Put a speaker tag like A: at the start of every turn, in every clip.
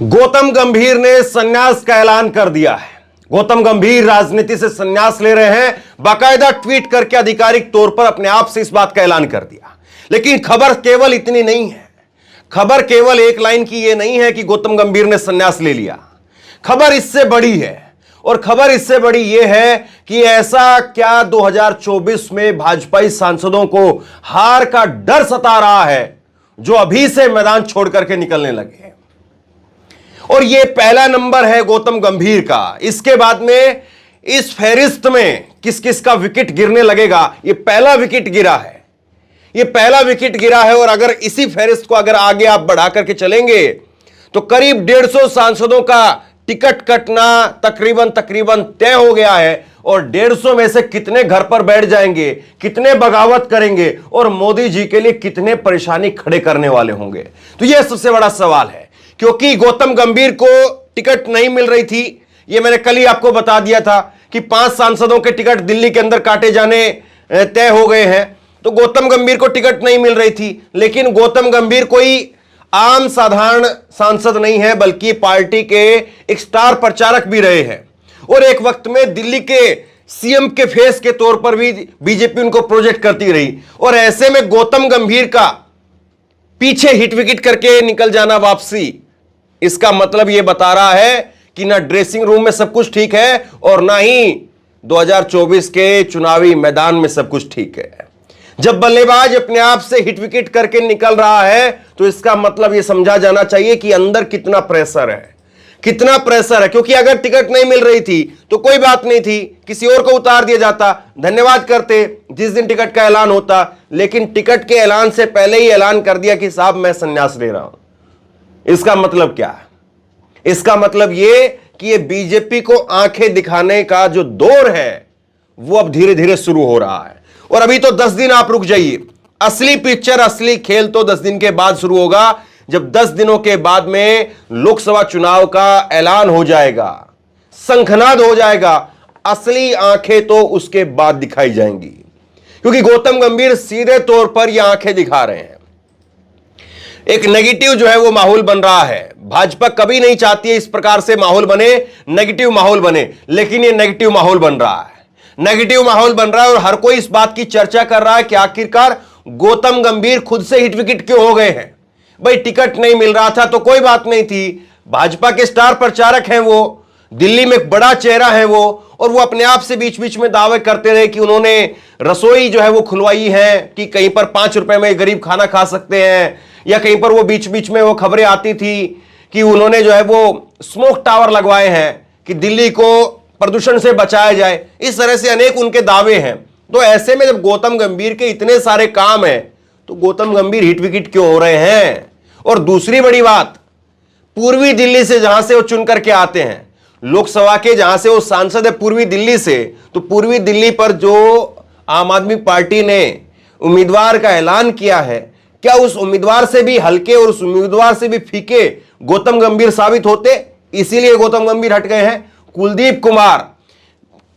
A: गौतम गंभीर ने संन्यास का ऐलान कर दिया है। गौतम गंभीर राजनीति से संन्यास ले रहे हैं। बाकायदा ट्वीट करके आधिकारिक तौर पर अपने आप से इस बात का ऐलान कर दिया। लेकिन खबर केवल इतनी नहीं है। खबर केवल एक लाइन की यह नहीं है कि गौतम गंभीर ने संन्यास ले लिया। खबर इससे बड़ी है। और खबर इससे बड़ी यह है कि ऐसा क्या 2024 में भाजपाई सांसदों को हार का डर सता रहा है जो अभी से मैदान छोड़ करके निकलने लगे हैं। और यह पहला नंबर है गौतम गंभीर का। इसके बाद में इस फहरिस्त में किस किस का विकेट गिरने लगेगा, यह पहला विकेट गिरा है। यह पहला विकेट गिरा है। और अगर इसी फहरिस्त को अगर आगे आप बढ़ा करके चलेंगे तो करीब 150 सांसदों का टिकट कटना तकरीबन तय हो गया है। और 150 में से कितने घर पर बैठ जाएंगे, कितने बगावत करेंगे और मोदी जी के लिए कितने परेशानी खड़े करने वाले होंगे, तो यह सबसे बड़ा सवाल है। क्योंकि गौतम गंभीर को टिकट नहीं मिल रही थी। यह मैंने कल ही आपको बता दिया था कि 5 सांसदों के टिकट दिल्ली के अंदर काटे जाने तय हो गए हैं। तो गौतम गंभीर को टिकट नहीं मिल रही थी। लेकिन गौतम गंभीर कोई आम साधारण सांसद नहीं है, बल्कि पार्टी के एक स्टार प्रचारक भी रहे हैं। और एक वक्त में दिल्ली के सीएम के फेस के तौर पर भी बीजेपी उनको प्रोजेक्ट करती रही। और ऐसे में गौतम गंभीर का पीछे हिट विकेट करके निकल जाना वापसी, इसका मतलब यह बता रहा है कि ना ड्रेसिंग रूम में सब कुछ ठीक है और ना ही 2024 के चुनावी मैदान में सब कुछ ठीक है। जब बल्लेबाज अपने आप से हिट विकेट करके निकल रहा है तो इसका मतलब यह समझा जाना चाहिए कि अंदर कितना प्रेशर है, कितना प्रेशर है। क्योंकि अगर टिकट नहीं मिल रही थी तो कोई बात नहीं थी, किसी और को उतार दिया जाता, धन्यवाद करते जिस दिन टिकट का ऐलान होता। लेकिन टिकट के ऐलान से पहले ही ऐलान कर दिया कि साहब मैं संन्यास ले रहा हूं। इसका मतलब क्या है? इसका मतलब यह कि यह बीजेपी को आंखें दिखाने का जो दौर है वो अब धीरे धीरे शुरू हो रहा है। और अभी तो 10 दिन आप रुक जाइए, असली पिक्चर, असली खेल तो 10 दिन के बाद शुरू होगा, जब 10 दिनों के बाद में लोकसभा चुनाव का ऐलान हो जाएगा, शंखनाद हो जाएगा। असली आंखें तो उसके बाद दिखाई जाएंगी। क्योंकि गौतम गंभीर सीधे तौर पर यह आंखें दिखा रहे हैं। एक नेगेटिव जो है वो माहौल बन रहा है। भाजपा कभी नहीं चाहती है इस प्रकार से माहौल बने, नेगेटिव माहौल बने, लेकिन ये नेगेटिव माहौल बन रहा है। नेगेटिव माहौल बन रहा है और हर कोई इस बात की चर्चा कर रहा है कि आखिरकार गौतम गंभीर खुद से हिट विकेट क्यों हो गए हैं। भाई टिकट नहीं मिल रहा था तो कोई बात नहीं थी, भाजपा के स्टार प्रचारक हैं वो, दिल्ली में एक बड़ा चेहरा है वो, और वो अपने आप से बीच बीच में दावे करते रहे कि उन्होंने रसोई जो है वो खुलवाई है कि कहीं पर 5 रुपए में गरीब खाना खा सकते हैं। या कहीं पर वो बीच बीच में वो खबरें आती थी कि उन्होंने जो है वो स्मोक टावर लगवाए हैं कि दिल्ली को प्रदूषण से बचाया जाए। इस तरह से अनेक उनके दावे हैं। तो ऐसे में जब गौतम गंभीर के इतने सारे काम हैं तो गौतम गंभीर हिट विकेट क्यों हो रहे हैं? और दूसरी बड़ी बात, पूर्वी दिल्ली से जहां से वो चुन करके आते हैं, लोकसभा के जहां से वो सांसद है पूर्वी दिल्ली से, तो पूर्वी दिल्ली पर जो आम आदमी पार्टी ने उम्मीदवार का ऐलान किया है, क्या उस उम्मीदवार से भी हल्के और उस उम्मीदवार से भी फीके गौतम गंभीर साबित होते? इसीलिए गौतम गंभीर हट गए हैं। कुलदीप कुमार,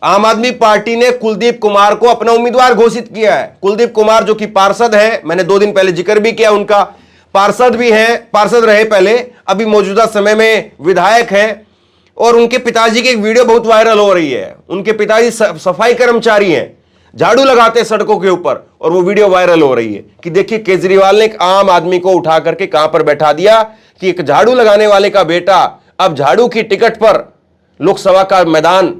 A: आम आदमी पार्टी ने कुलदीप कुमार को अपना उम्मीदवार घोषित किया है। कुलदीप कुमार जो कि पार्षद है, मैंने 2 दिन पहले जिक्र भी किया उनका, पार्षद भी हैं, पार्षद रहे पहले, अभी मौजूदा समय में विधायक हैं। और उनके पिताजी की एक वीडियो बहुत वायरल हो रही है। उनके पिताजी सफाई कर्मचारी हैं, झाड़ू लगाते हैं सड़कों के ऊपर, और वो वीडियो वायरल हो रही है कि देखिए केजरीवाल ने एक आम आदमी को उठा करके कहां पर बैठा दिया कि एक झाड़ू लगाने वाले का बेटा अब झाड़ू की टिकट पर लोकसभा का मैदान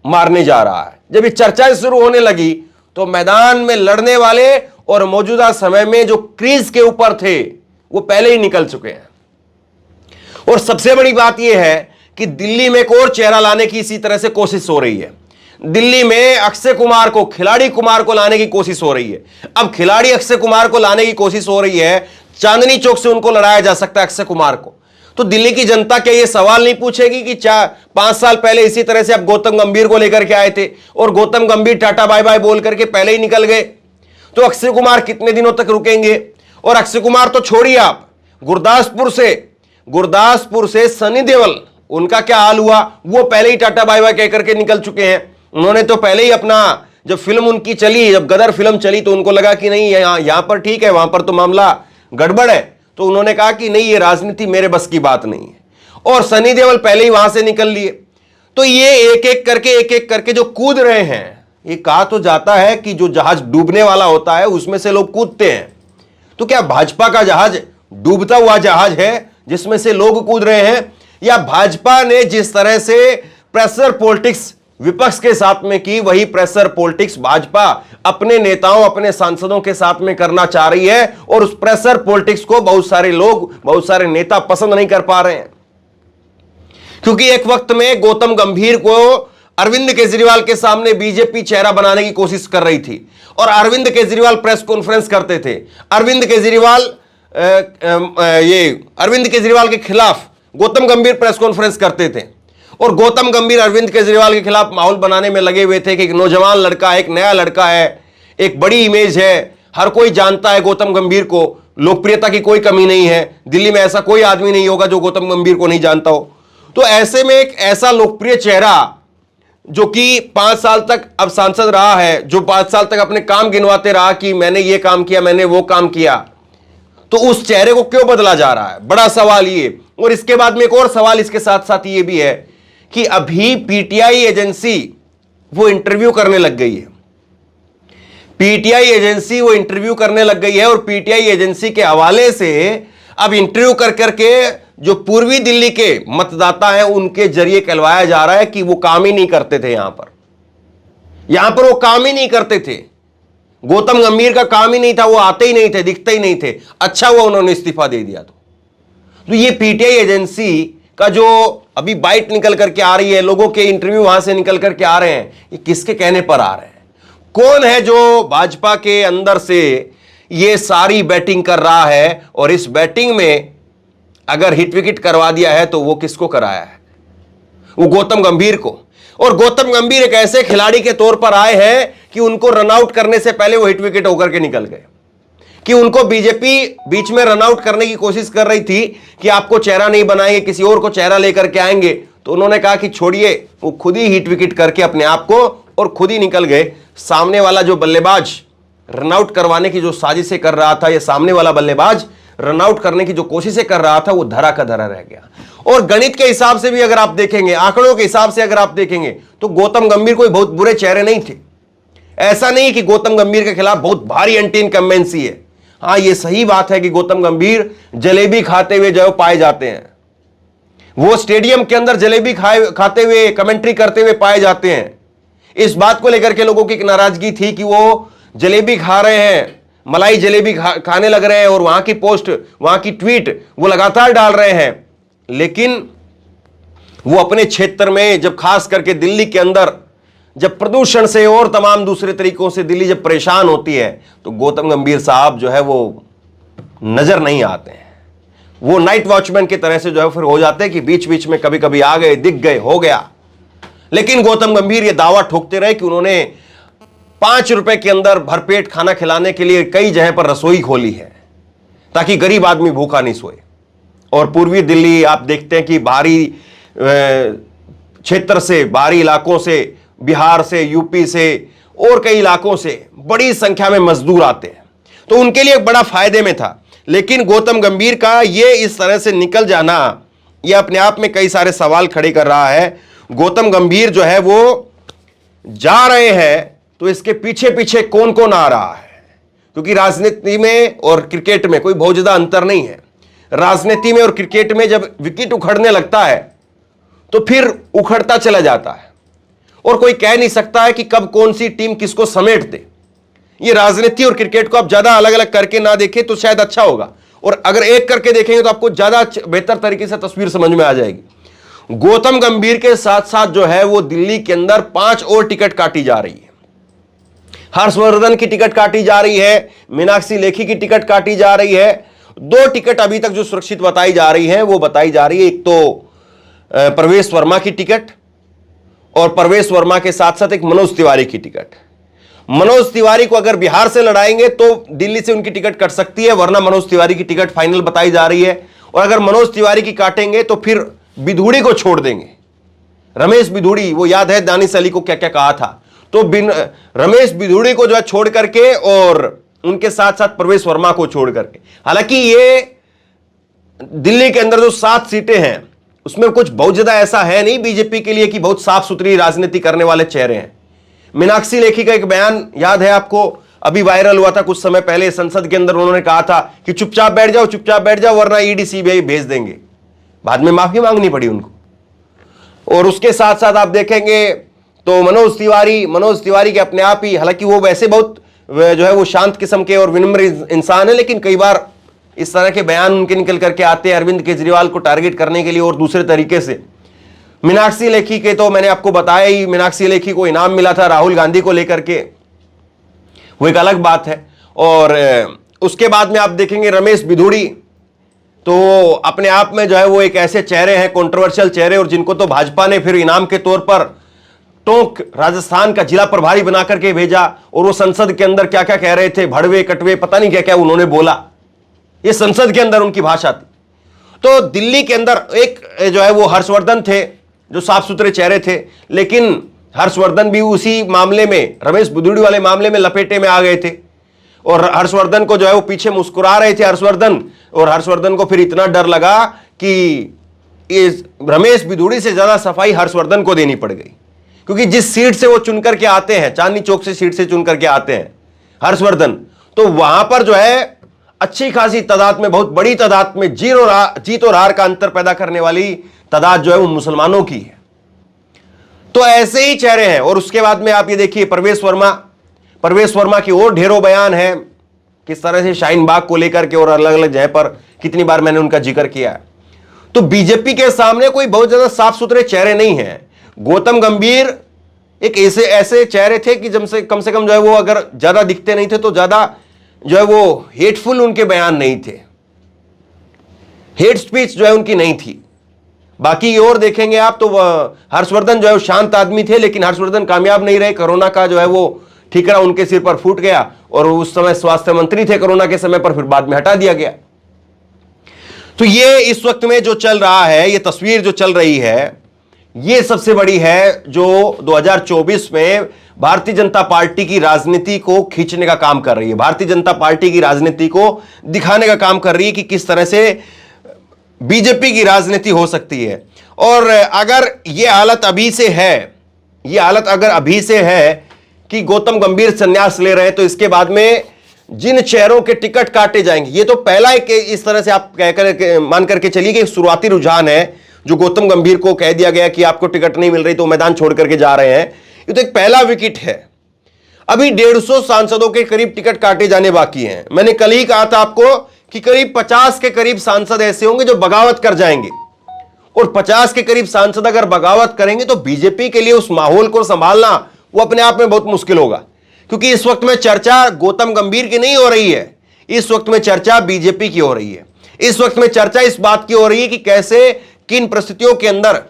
A: मारने जा रहा है। जब ये चर्चाएं शुरू होने लगी तो मैदान में लड़ने वाले और मौजूदा समय में जो क्रीज के ऊपर थे वो पहले ही निकल चुके हैं। और सबसे बड़ी बात यह है कि दिल्ली में एक और चेहरा लाने की इसी तरह से कोशिश हो रही है। दिल्ली में अक्षय कुमार को, खिलाड़ी कुमार को लाने की कोशिश हो रही है। अब खिलाड़ी अक्षय कुमार को लाने की कोशिश हो रही है, चांदनी चौक से उनको लड़ाया जा सकता है अक्षय कुमार को। तो दिल्ली की जनता क्या ये सवाल नहीं पूछेगी कि 5 साल पहले इसी तरह से आप गौतम गंभीर को लेकर के आए थे और गौतम गंभीर टाटा बाय बाय बोल करके पहले ही निकल गए, तो अक्षय कुमार कितने दिनों तक रुकेंगे? और अक्षय कुमार तो छोड़िए आप, गुरदासपुर से सनी देओल, उनका क्या हाल हुआ? वो पहले ही टाटा बाय बाय कह करके निकल चुके हैं। उन्होंने तो पहले ही अपना, जब फिल्म उनकी चली, जब गदर फिल्म चली, तो उनको लगा कि नहीं यहां पर ठीक है, वहां पर तो मामला गड़बड़ है, तो उन्होंने कहा कि नहीं, ये राजनीति मेरे बस की बात नहीं है। और सनी देओल पहले ही वहां से निकल लिए। तो ये एक एक करके जो कूद रहे हैं, ये कहा तो जाता है कि जो जहाज डूबने वाला होता है उसमें से लोग कूदते हैं। तो क्या भाजपा का जहाज डूबता हुआ जहाज है जिसमें से लोग कूद रहे हैं, या भाजपा ने जिस तरह से प्रेशर पॉलिटिक्स विपक्ष के साथ में की, वही प्रेशर पॉलिटिक्स भाजपा अपने नेताओं, अपने सांसदों के साथ में करना चाह रही है, और उस प्रेशर पॉलिटिक्स को बहुत सारे लोग, बहुत सारे नेता पसंद नहीं कर पा रहे हैं। क्योंकि एक वक्त में गौतम गंभीर को अरविंद केजरीवाल के सामने बीजेपी चेहरा बनाने की कोशिश कर रही थी, और अरविंद केजरीवाल प्रेस कॉन्फ्रेंस करते थे। अरविंद केजरीवाल के खिलाफ गौतम गंभीर प्रेस कॉन्फ्रेंस करते थे, और गौतम गंभीर अरविंद केजरीवाल के खिलाफ माहौल बनाने में लगे हुए थे कि एक नौजवान लड़का है, एक नया लड़का है, एक बड़ी इमेज है, हर कोई जानता है गौतम गंभीर को, लोकप्रियता की कोई कमी नहीं है, दिल्ली में ऐसा कोई आदमी नहीं होगा जो गौतम गंभीर को नहीं जानता हो। तो ऐसे में एक ऐसा लोकप्रिय चेहरा जो कि 5 साल तक अब सांसद रहा है, जो 5 साल तक अपने काम गिनवाते रहा कि मैंने ये काम किया, मैंने वो काम किया, तो उस चेहरे को क्यों बदला जा रहा है, बड़ा सवाल ये। और इसके बाद में एक और सवाल इसके साथ साथ ये भी है कि अभी पीटीआई एजेंसी वो इंटरव्यू करने लग गई है। पीटीआई एजेंसी वो इंटरव्यू करने लग गई है, और पीटीआई एजेंसी के हवाले से अब इंटरव्यू कर करके जो पूर्वी दिल्ली के मतदाता हैं उनके जरिए कहलवाया जा रहा है कि वो काम ही नहीं करते थे यहां पर वो काम ही नहीं करते थे। गौतम गंभीर का काम ही नहीं था, वो आते ही नहीं थे, दिखते ही नहीं थे। अच्छा हुआ उन्होंने इस्तीफा दे दिया। तो ये पीटीआई एजेंसी का जो अभी बाइट निकल करके आ रही है, लोगों के इंटरव्यू वहां से निकल करके आ रहे हैं, ये किसके कहने पर आ रहे हैं? कौन है जो भाजपा के अंदर से ये सारी बैटिंग कर रहा है, और इस बैटिंग में अगर हिट विकेट करवा दिया है तो वो किसको कराया है? वो गौतम गंभीर को। और गौतम गंभीर एक ऐसे खिलाड़ी के तौर पर आए हैं कि उनको रन आउट करने से पहले वो हिट विकेट होकर के निकल गए, कि उनको बीजेपी बीच में रन आउट करने की कोशिश कर रही थी कि आपको चेहरा नहीं बनाएंगे, किसी और को चेहरा लेकर के आएंगे, तो उन्होंने कहा कि छोड़िए, वो खुद ही हिट विकेट करके अपने आप को और खुद ही निकल गए। सामने वाला जो बल्लेबाज रन आउट करवाने की जो साजिशें कर रहा था, या सामने वाला बल्लेबाज रन आउट करने की जो कोशिशें कर रहा था, वो धरा का धरा रह गया। और गणित के हिसाब से भी अगर आप देखेंगे, आंकड़ों के हिसाब से अगर आप देखेंगे, तो गौतम गंभीर कोई बहुत बुरे चेहरे नहीं थे। ऐसा नहीं कि गौतम गंभीर के खिलाफ बहुत भारी एंटी इनकम्बेंसी है। हां, ये सही बात है कि गौतम गंभीर जलेबी खाते हुए जो पाए जाते हैं, वो स्टेडियम के अंदर जलेबी खाते हुए, कमेंट्री करते हुए पाए जाते हैं। इस बात को लेकर के लोगों की नाराजगी थी कि वो जलेबी खा रहे हैं, मलाई जलेबी खाने लग रहे हैं, और वहां की पोस्ट, वहां की ट्वीट वो लगातार डाल रहे हैं। लेकिन वो अपने क्षेत्र में, जब खास करके दिल्ली के अंदर, जब प्रदूषण से और तमाम दूसरे तरीकों से दिल्ली जब परेशान होती है, तो गौतम गंभीर साहब जो है वो नजर नहीं आते हैं। वो नाइट वॉचमैन की तरह से जो है फिर हो जाते हैं कि बीच बीच में कभी कभी आ गए, दिख गए, हो गया। लेकिन गौतम गंभीर ये दावा ठोकते रहे कि उन्होंने 5 रुपए के अंदर भरपेट खाना खिलाने के लिए कई जगह पर रसोई खोली है, ताकि गरीब आदमी भूखा नहीं सोए। और पूर्वी दिल्ली आप देखते हैं कि बाहरी क्षेत्र से, बाहरी इलाकों से, बिहार से, यूपी से और कई इलाकों से बड़ी संख्या में मजदूर आते हैं, तो उनके लिए बड़ा फायदे में था। लेकिन गौतम गंभीर का ये इस तरह से निकल जाना, यह अपने आप में कई सारे सवाल खड़े कर रहा है। गौतम गंभीर जो है वो जा रहे हैं, तो इसके पीछे पीछे कौन कौन आ रहा है? क्योंकि राजनीति में और क्रिकेट में कोई बहुत ज्यादा अंतर नहीं है। राजनीति में और क्रिकेट में जब विकेट उखड़ने लगता है तो फिर उखड़ता चला जाता है, और कोई कह नहीं सकता है कि कब कौन सी टीम किसको समेट दे। ये राजनीति और क्रिकेट को आप ज्यादा अलग अलग करके ना देखें तो शायद अच्छा होगा, और अगर एक करके देखेंगे तो आपको ज्यादा बेहतर तरीके से तस्वीर समझ में आ जाएगी। गौतम गंभीर के साथ साथ जो है वो दिल्ली के अंदर 5 और टिकट काटी जा रही है। हर्षवर्धन की टिकट काटी जा रही है, मीनाक्षी लेखी की टिकट काटी जा रही है। 2 टिकट अभी तक जो सुरक्षित बताई जा रही है, वो बताई जा रही है, एक तो प्रवेश वर्मा की टिकट, और प्रवेश वर्मा के साथ साथ एक मनोज तिवारी की टिकट। मनोज तिवारी को अगर बिहार से लड़ाएंगे तो दिल्ली से उनकी टिकट कट सकती है, वरना मनोज तिवारी की टिकट फाइनल बताई जा रही है। और अगर मनोज तिवारी की काटेंगे तो फिर बिधूड़ी को छोड़ देंगे, रमेश बिधूड़ी। वो याद है दानिश अली को क्या क्या कहा था, तो रमेश बिधूड़ी को जो है छोड़ करके, और उनके साथ साथ प्रवेश वर्मा को छोड़ करके। हालांकि ये दिल्ली के अंदर जो 7 सीटें हैं उसमें कुछ बहुत ज्यादा ऐसा है नहीं बीजेपी के लिए कि बहुत साफ सुथरी राजनीति करने वाले चेहरे हैं। मीनाक्षी लेखी का एक बयान याद है आपको, अभी वायरल हुआ था कुछ समय पहले, संसद के अंदर उन्होंने कहा था कि चुपचाप बैठ जाओ वरना ईडी सीबीआई भेज देंगे। बाद में माफी मांगनी पड़ी उनको। और उसके साथ साथ आप देखेंगे तो मनोज तिवारी के अपने आप ही, हालांकि वो वैसे बहुत जो है वो शांत किस्म के और विनम्र इंसान है, लेकिन कई बार इस तरह के बयान उनके निकल करके आते हैं अरविंद केजरीवाल को टारगेट करने के लिए और दूसरे तरीके से। मीनाक्षी लेखी के तो मैंने आपको बताया ही, मीनाक्षी लेखी को इनाम मिला था राहुल गांधी को लेकर के, वो एक अलग बात है। और उसके बाद में आप देखेंगे रमेश बिधूड़ी, तो अपने आप में जो है वो एक ऐसे चेहरे हैं, कंट्रोवर्शियल चेहरे, और जिनको तो भाजपा ने फिर इनाम के तौर पर टोंक राजस्थान का जिला प्रभारी बना करके भेजा। और वो संसद के अंदर क्या क्या कह रहे थे, भड़वे कटवे पता नहीं क्या क्या उन्होंने बोला, ये संसद के अंदर उनकी भाषा थी। तो दिल्ली के अंदर एक जो है वो हर्षवर्धन थे जो साफ सुथरे चेहरे थे, लेकिन हर्षवर्धन भी उसी मामले में, रमेश बिधूड़ी वाले मामले में लपेटे में आ गए थे। और हर्षवर्धन को जो है वो पीछे मुस्कुरा रहे थे हर्षवर्धन, और हर्षवर्धन को फिर इतना डर लगा कि इस रमेश बिधूड़ी से ज्यादा सफाई हर्षवर्धन को देनी पड़ गई, क्योंकि जिस सीट से वो चुन करके आते हैं, चांदनी चौक से सीट से चुन करके आते हैं हर्षवर्धन, तो वहां पर जो है अच्छी खासी तादाद में, बहुत बड़ी तादाद में जीत और हार का अंतर पैदा करने वाली तादाद जो है वो मुसलमानों की है। तो ऐसे ही चेहरे हैं। और उसके बाद में आप ये देखिए प्रवेश वर्मा की और ढेरों बयान है, किस तरह से शाहीन बाग को लेकर के और अलग अलग जगह पर कितनी बार मैंने उनका जिक्र किया है। तो बीजेपी के सामने कोई बहुत ज्यादा साफ सुथरे चेहरे नहीं है। गौतम गंभीर एक ऐसे चेहरे थे कि जब से कम जो है वो अगर ज्यादा दिखते नहीं थे तो ज्यादा जो है वो हेटफुल उनके बयान नहीं थे, हेट स्पीच जो है उनकी नहीं थी। बाकी और देखेंगे आप तो हर्षवर्धन जो है वो शांत आदमी थे, लेकिन हर्षवर्धन कामयाब नहीं रहे। कोरोना का जो है वो ठीकरा उनके सिर पर फूट गया, और उस समय स्वास्थ्य मंत्री थे कोरोना के समय पर, फिर बाद में हटा दिया गया। तो ये इस वक्त में जो चल रहा है, ये तस्वीर जो चल रही है, ये सबसे बड़ी है जो 2024 में भारतीय जनता पार्टी की राजनीति को खींचने का काम कर रही है, भारतीय जनता पार्टी की राजनीति को दिखाने का काम कर रही है कि किस तरह से बीजेपी की राजनीति हो सकती है। और अगर ये हालत अभी से है, ये हालत अगर अभी से है कि गौतम गंभीर संन्यास ले रहे हैं, तो इसके बाद में जिन चेहरों के टिकट काटे जाएंगे, ये तो पहला एक इस तरह से आप कहकर मान करके चलिए कि शुरुआती रुझान है जो गौतम गंभीर को कह दिया गया कि आपको टिकट नहीं मिल रही तो मैदान छोड़ करके जा रहे हैं। ये तो एक पहला विकेट है। अभी 150 सांसदों के करीब टिकट काटे जाने बाकी हैं। मैंने कल ही कहा था आपको कि करीब 50 के करीब सांसद ऐसे होंगे जो बगावत कर जाएंगे, और 50 के करीब सांसद अगर बगावत करेंगे तो बीजेपी के लिए उस माहौल को संभालना वो अपने आप में बहुत मुश्किल होगा। क्योंकि इस वक्त में चर्चा गौतम गंभीर की नहीं हो रही है, इस वक्त में चर्चा बीजेपी की हो रही है। इस वक्त में चर्चा इस बात की हो रही है कि कैसे, किन परिस्थितियों के अंदर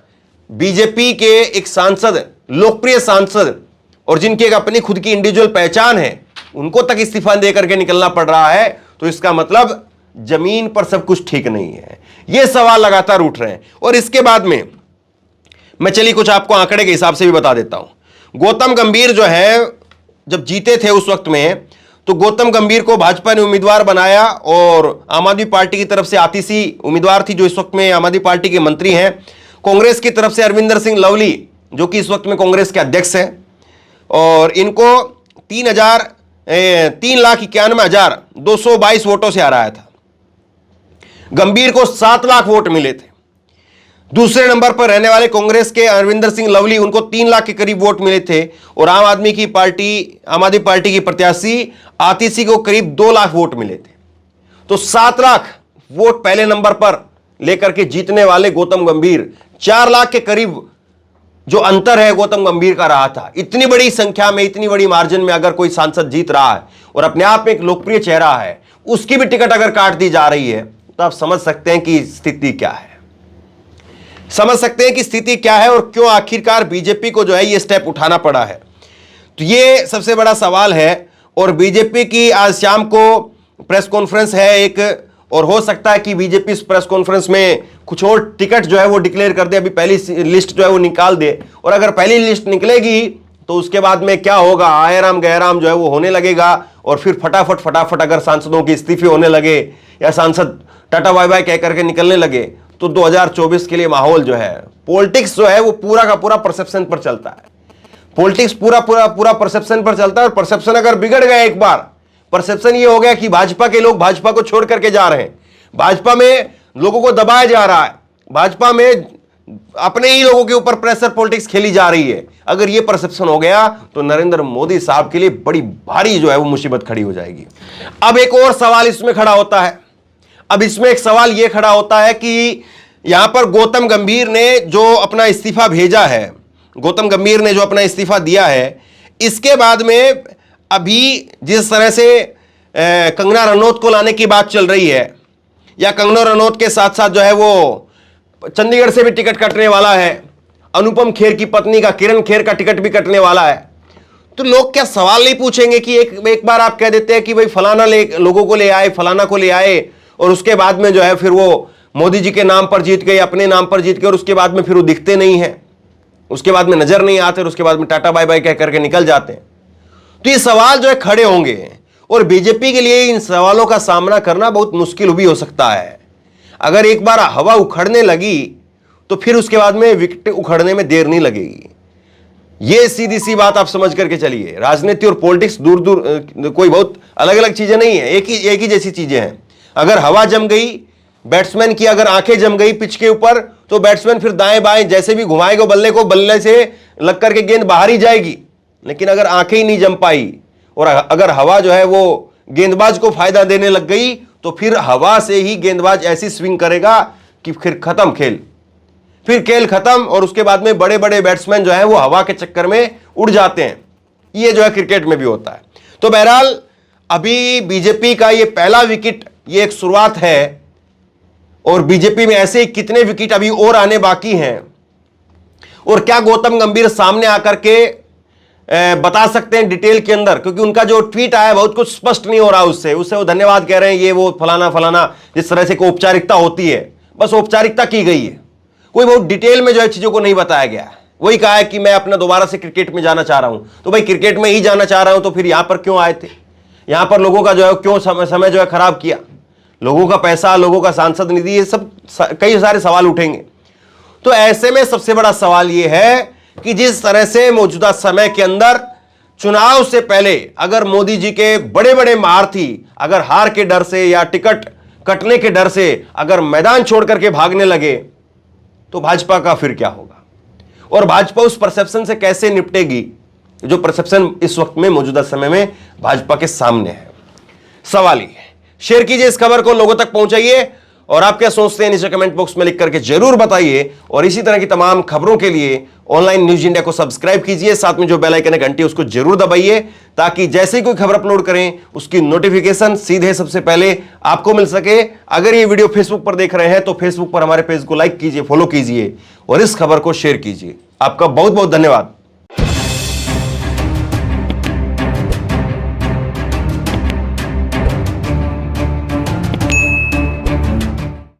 A: बीजेपी के एक सांसद, लोकप्रिय सांसद, और जिनकी एक अपनी खुद की इंडिविजुअल पहचान है, उनको तक इस्तीफा देकर के निकलना पड़ रहा है। तो इसका मतलब जमीन पर सब कुछ ठीक नहीं है। यह सवाल लगातार उठ रहे हैं। और इसके बाद में मैं चलिए कुछ आपको आंकड़े के हिसाब से भी बता देता हूं। गौतम गंभीर जो है जब जीते थे उस वक्त में, तो गौतम गंभीर को भाजपा ने उम्मीदवार बनाया, और आम आदमी पार्टी की तरफ से आतिशी उम्मीदवार थी जो इस वक्त में आम आदमी पार्टी के मंत्री हैं। कांग्रेस की तरफ से अरविंदर सिंह लवली जो कि इस वक्त में कांग्रेस के अध्यक्ष हैं, और इनको 3,91,222 वोटों से हराया था। गंभीर को 7 लाख वोट मिले थे। दूसरे नंबर पर रहने वाले कांग्रेस के अरविंदर सिंह लवली, उनको 3 लाख के करीब वोट मिले थे, और आम आदमी पार्टी की प्रत्याशी आतिशी को करीब 2 लाख वोट मिले थे। तो 7 लाख वोट पहले नंबर पर लेकर के जीतने वाले गौतम गंभीर, 4 लाख के करीब जो अंतर है गौतम गंभीर का रहा था। इतनी बड़ी संख्या में, इतनी बड़ी मार्जिन में अगर कोई सांसद जीत रहा है और अपने आप में एक लोकप्रिय चेहरा है, उसकी भी टिकट अगर काट दी जा रही है, तो आप समझ सकते हैं कि स्थिति क्या है, समझ सकते हैं कि स्थिति क्या है, और क्यों आखिरकार बीजेपी को जो है ये स्टेप उठाना पड़ा है। तो ये सबसे बड़ा सवाल है। और बीजेपी की आज शाम को प्रेस कॉन्फ्रेंस है एक, और हो सकता है कि बीजेपी इस प्रेस कॉन्फ्रेंस में कुछ और टिकट जो है वो डिक्लेयर कर दे, अभी पहली लिस्ट जो है वो निकाल दे। और अगर पहली लिस्ट निकलेगी तो उसके बाद में क्या होगा, आयराम गहराम जो है वो होने लगेगा, और फिर फटाफट अगर सांसदों के इस्तीफे होने लगे या सांसद टाटा बाय बाय कह करके निकलने लगे, तो 2024 के लिए माहौल जो है, पॉलिटिक्स जो है वो पूरा का पूरा परसेप्शन पर चलता है। पॉलिटिक्स पूरा पूरा पूरा परसेप्शन पर चलता है, और परसेप्शन अगर बिगड़ गया एक बार, परसेप्शन ये हो गया कि भाजपा के लोग भाजपा को छोड़ करके जा रहे हैं, भाजपा में लोगों को दबाया जा रहा है, भाजपा में अपने ही लोगों के ऊपर प्रेशर पॉलिटिक्स खेली जा रही है, अगर ये परसेप्शन हो गया तो नरेंद्र मोदी साहब के लिए बड़ी भारी जो है वो मुसीबत खड़ी हो जाएगी। अब एक और सवाल इसमें खड़ा होता है, अब इसमें एक सवाल यह खड़ा होता है कि यहां पर गौतम गंभीर ने जो अपना इस्तीफा भेजा है, गौतम गंभीर ने जो अपना इस्तीफा दिया है, इसके बाद में अभी जिस तरह से कंगना रनौत को लाने की बात चल रही है, या कंगना रनौत के साथ साथ जो है वो चंडीगढ़ से भी टिकट कटने वाला है, अनुपम खेर की पत्नी का, किरण खेर का टिकट भी कटने वाला है, तो लोग क्या सवाल नहीं पूछेंगे कि एक बार आप कह देते हैं कि भाई फलाना लोगों को ले आए, फलाना को ले आए, और उसके बाद में जो है फिर वो मोदी जी के नाम पर जीत गए, अपने नाम पर जीत गए, और उसके बाद में फिर वो दिखते नहीं है, उसके बाद में नजर नहीं आते, और उसके बाद में टाटा बाय बाय कह करके निकल जाते हैं। तो ये सवाल जो है खड़े होंगे, और बीजेपी के लिए इन सवालों का सामना करना बहुत मुश्किल भी हो सकता है। अगर एक बार हवा उखड़ने लगी तो फिर उसके बाद में विकेट उखड़ने में देर नहीं लगेगी। यह सीधी सी बात आप समझ करके चलिए। राजनीति और पॉलिटिक्स दूर दूर कोई बहुत अलग अलग चीजें नहीं है, एक ही जैसी चीजें हैं। अगर हवा जम गई, बैट्समैन की अगर आंखें जम गई पिच के ऊपर, तो बैट्समैन फिर दाएं बाएं जैसे भी घुमाएगा बल्ले को, बल्ले से लग करके गेंद बाहर ही जाएगी। लेकिन अगर आंखें ही नहीं जम पाई और अगर हवा जो है वो गेंदबाज को फायदा देने लग गई, तो फिर हवा से ही गेंदबाज ऐसी स्विंग करेगा कि फिर खत्म खेल, फिर खेल खत्म, और उसके बाद में बड़े बड़े बैट्समैन जो है वो हवा के चक्कर में उड़ जाते हैं। ये जो है क्रिकेट में भी होता है। तो बहरहाल अभी बीजेपी का ये पहला विकेट, ये एक शुरुआत है, और बीजेपी में ऐसे कितने विकेट अभी और आने बाकी हैं, और क्या गौतम गंभीर सामने आकर के बता सकते हैं डिटेल के अंदर, क्योंकि उनका जो ट्वीट आया बहुत कुछ स्पष्ट नहीं हो रहा उससे वो धन्यवाद कह रहे हैं, ये वो फलाना फलाना, जिस तरह से कोई औपचारिकता होती है, बस औपचारिकता की गई है, कोई बहुत डिटेल में जो है चीजों को नहीं बताया गया है। वही कहा है कि मैं अपना दोबारा से क्रिकेट में जाना चाह रहा हूं, तो भाई क्रिकेट में ही जाना चाह रहा हूं तो फिर यहां पर क्यों आए थे, यहां पर लोगों का जो है क्यों समय जो है खराब किया, लोगों का पैसा, लोगों का सांसद निधि, ये सब कई सारे सवाल उठेंगे। तो ऐसे में सबसे बड़ा सवाल यह है कि जिस तरह से मौजूदा समय के अंदर चुनाव से पहले अगर मोदी जी के बड़े बड़े महारथी अगर हार के डर से या टिकट कटने के डर से अगर मैदान छोड़ करके भागने लगे, तो भाजपा का फिर क्या होगा, और भाजपा उस परसेप्शन से कैसे निपटेगी जो परसेप्शन इस वक्त में मौजूदा समय में भाजपा के सामने है। सवाल ये है। शेयर कीजिए इस खबर को, लोगों तक पहुंचाइए, और आप क्या सोचते हैं नीचे कमेंट बॉक्स में लिख करके जरूर बताइए। और इसी तरह की तमाम खबरों के लिए ऑनलाइन न्यूज इंडिया को सब्सक्राइब कीजिए, साथ में जो बेल आइकन है घंटी उसको जरूर दबाइए, ताकि जैसे ही कोई खबर अपलोड करें उसकी नोटिफिकेशन सीधे सबसे पहले आपको मिल सके। अगर ये वीडियो फेसबुक पर देख रहे हैं तो फेसबुक पर हमारे पेज को लाइक कीजिए, फॉलो कीजिए, और इस खबर को शेयर कीजिए। आपका बहुत बहुत धन्यवाद।